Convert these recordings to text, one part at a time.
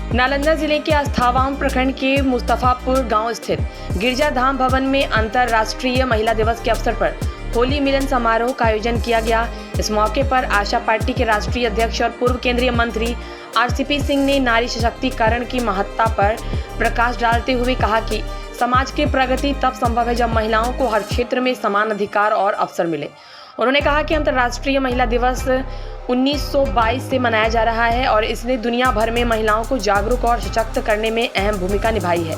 नालंदा जिले के अस्थावाम प्रखंड के मुस्तफापुर गांव स्थित गिरजाधाम भवन में अंतर्राष्ट्रीय महिला दिवस के अवसर पर होली मिलन समारोह का आयोजन किया गया। इस मौके पर आशा पार्टी के राष्ट्रीय अध्यक्ष और पूर्व केंद्रीय मंत्री आरसीपी सिंह ने नारी सशक्तिकरण की महत्ता पर प्रकाश डालते हुए कहा कि समाज की प्रगति तब संभव है जब महिलाओं को हर क्षेत्र में समान अधिकार और अवसर मिले। उन्होंने कहा कि अंतर्राष्ट्रीय महिला दिवस 1922 से मनाया जा रहा है और इसने दुनिया भर में महिलाओं को जागरूक और सशक्त करने में अहम भूमिका निभाई है।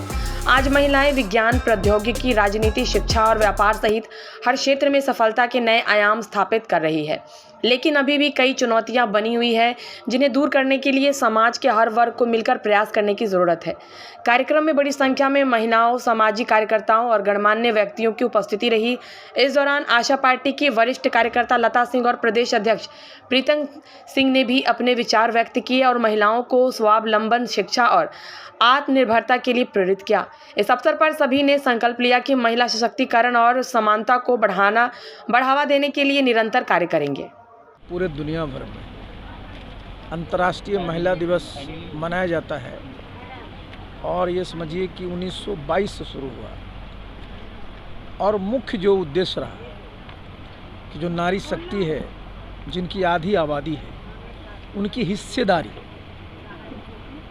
आज महिलाएं विज्ञान, प्रौद्योगिकी, राजनीति, शिक्षा और व्यापार सहित हर क्षेत्र में सफलता के नए आयाम स्थापित कर रही है, लेकिन अभी भी कई चुनौतियां बनी हुई है जिन्हें दूर करने के लिए समाज के हर वर्ग को मिलकर प्रयास करने की जरूरत है। कार्यक्रम में बड़ी संख्या में महिलाओं, सामाजिक कार्यकर्ताओं और गणमान्य व्यक्तियों की उपस्थिति रही। इस दौरान आशा पार्टी की वरिष्ठ कार्यकर्ता लता सिंह और प्रदेश अध्यक्ष प्रीतम सिंह ने भी अपने विचार व्यक्त किए और महिलाओं को स्वावलंबन, शिक्षा और आत्मनिर्भरता के लिए प्रेरित किया। इस अवसर पर सभी ने संकल्प लिया कि महिला सशक्तिकरण और समानता को बढ़ावा देने के लिए निरंतर कार्य करेंगे। पूरे दुनिया भर में अंतर्राष्ट्रीय महिला दिवस मनाया जाता है और ये समझिए कि 1922 से शुरू हुआ और मुख्य जो उद्देश्य रहा कि जो नारी शक्ति है, जिनकी आधी आबादी है, उनकी हिस्सेदारी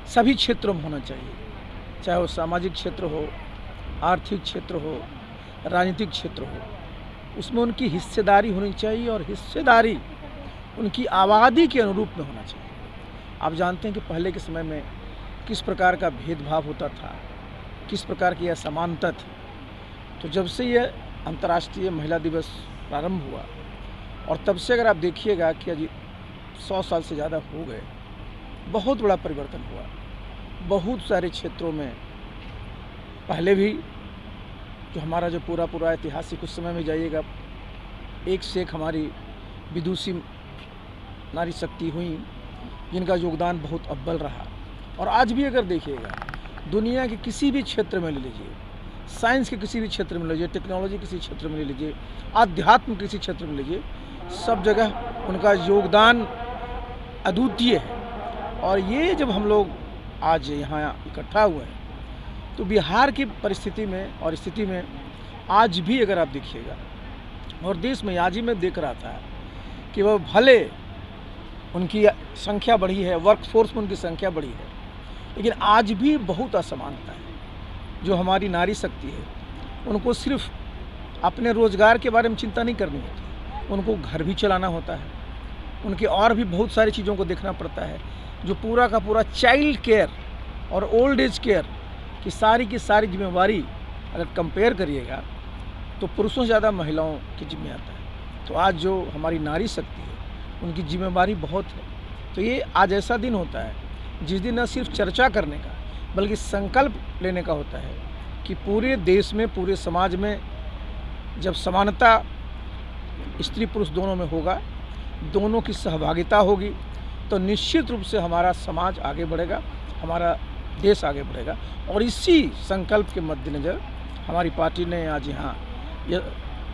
सभी क्षेत्रों में होना चाहिए, चाहे वो सामाजिक क्षेत्र हो, आर्थिक क्षेत्र हो, राजनीतिक क्षेत्र हो, उसमें उनकी हिस्सेदारी होनी चाहिए और हिस्सेदारी उनकी आबादी के अनुरूप में होना चाहिए। आप जानते हैं कि पहले के समय में किस प्रकार का भेदभाव होता था, किस प्रकार की असमानता थी। तो जब से यह अंतर्राष्ट्रीय महिला दिवस प्रारंभ हुआ और तब से अगर आप देखिएगा कि अभी 100 साल से ज़्यादा हो गए, बहुत बड़ा परिवर्तन हुआ। बहुत सारे क्षेत्रों में पहले भी जो हमारा जो पूरा ऐतिहासिक उस समय में जाइएगा, एक से एक हमारी विदुषी नारी शक्ति हुई जिनका योगदान बहुत अव्वल रहा। और आज भी अगर देखिएगा, दुनिया के किसी भी क्षेत्र में ले लीजिए, साइंस के किसी भी क्षेत्र में ले लीजिए, टेक्नोलॉजी किसी क्षेत्र में ले लीजिए, आध्यात्म किसी क्षेत्र में लीजिए, सब जगह उनका योगदान अद्वितीय है। और ये जब हम लोग आज यहाँ इकट्ठा हुए हैं तो बिहार की परिस्थिति में और स्थिति में आज भी अगर आप देखिएगा, और देश में आज ही मैं देख रहा था कि वह भले उनकी संख्या बढ़ी है, वर्कफोर्स में उनकी संख्या बढ़ी है, लेकिन आज भी बहुत असमानता है। जो हमारी नारी शक्ति है, उनको सिर्फ अपने रोज़गार के बारे में चिंता नहीं करनी होती, उनको घर भी चलाना होता है, उनके और भी बहुत सारी चीज़ों को देखना पड़ता है। जो पूरा का पूरा चाइल्ड केयर और ओल्ड एज केयर की सारी जिम्मेवारी अगर कंपेयर करिएगा तो पुरुषों से ज़्यादा महिलाओं की जिम्मे आता है। तो आज जो हमारी नारी शक्ति है, उनकी जिम्मेवारी बहुत है। तो ये आज ऐसा दिन होता है जिस दिन न सिर्फ चर्चा करने का बल्कि संकल्प लेने का होता है कि पूरे देश में, पूरे समाज में जब समानता स्त्री पुरुष दोनों में होगा, दोनों की सहभागिता होगी, तो निश्चित रूप से हमारा समाज आगे बढ़ेगा, हमारा देश आगे बढ़ेगा। और इसी संकल्प के मद्देनज़र हमारी पार्टी ने आज यहाँ यह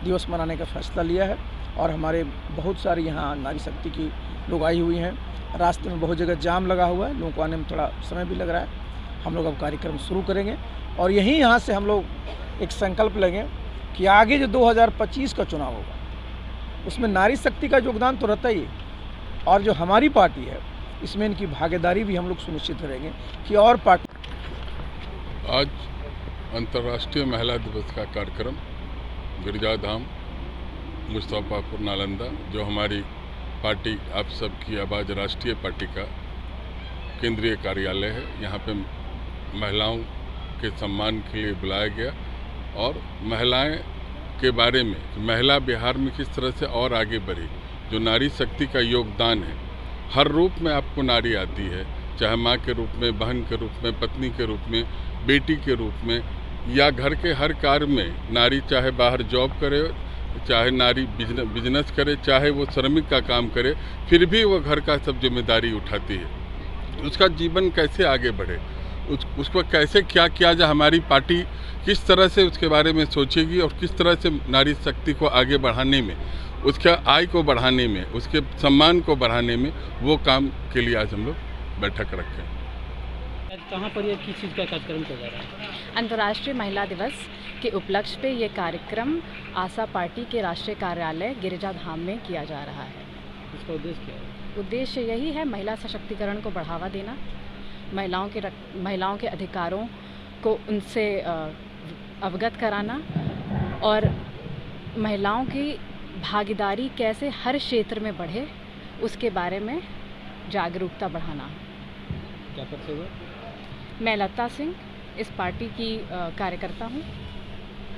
दिवस मनाने का फैसला लिया है और हमारे बहुत सारे यहाँ नारी शक्ति की लोग आई हुई हैं। रास्ते में बहुत जगह जाम लगा हुआ है, लोगों को आने में थोड़ा समय भी लग रहा है। हम लोग अब कार्यक्रम शुरू करेंगे और यहाँ से हम लोग एक संकल्प लेंगे कि आगे जो 2025 का चुनाव होगा उसमें नारी शक्ति का योगदान तो रहता ही है, और जो हमारी पार्टी है इसमें इनकी भागीदारी भी हम लोग सुनिश्चित करेंगे कि और पार्टी। आज अंतर्राष्ट्रीय महिला दिवस का कार्यक्रम गिरजाधाम मुस्तफापुर नालंदा, जो हमारी पार्टी आप सबकी आवाज़ राष्ट्रीय पार्टी का केंद्रीय कार्यालय है, यहाँ पे महिलाओं के सम्मान के लिए बुलाया गया और महिलाएं के बारे में, महिला बिहार में किस तरह से और आगे बढ़ी, जो नारी शक्ति का योगदान है। हर रूप में आपको नारी आती है, चाहे माँ के रूप में, बहन के रूप में, पत्नी के रूप में, बेटी के रूप में, या घर के हर कार्य में नारी, चाहे बाहर जॉब करे, चाहे नारी बिजनेस करे, चाहे वो श्रमिक का काम करे, फिर भी वो घर का सब जिम्मेदारी उठाती है। उसका जीवन कैसे आगे बढ़े, उसको कैसे क्या किया जाए, हमारी पार्टी किस तरह से उसके बारे में सोचेगी और किस तरह से नारी शक्ति को आगे बढ़ाने में, उसके आय को बढ़ाने में, उसके सम्मान को बढ़ाने में, वो काम के लिए आज हम लोग बैठक रखें। कहाँ पर ये किस चीज़ का कार्यक्रम चल रहा है? अंतर्राष्ट्रीय महिला दिवस के उपलक्ष्य पे ये कार्यक्रम आशा पार्टी के राष्ट्रीय कार्यालय गिरिजाधाम में किया जा रहा है। इसका उद्देश्य क्या है? उद्देश्य यही है महिला सशक्तिकरण को बढ़ावा देना, महिलाओं के अधिकारों को उनसे अवगत कराना और महिलाओं की भागीदारी कैसे हर क्षेत्र में बढ़े उसके बारे में जागरूकता बढ़ाना। क्या परिचय हुआ? मैं लता सिंह इस पार्टी की कार्यकर्ता हूँ।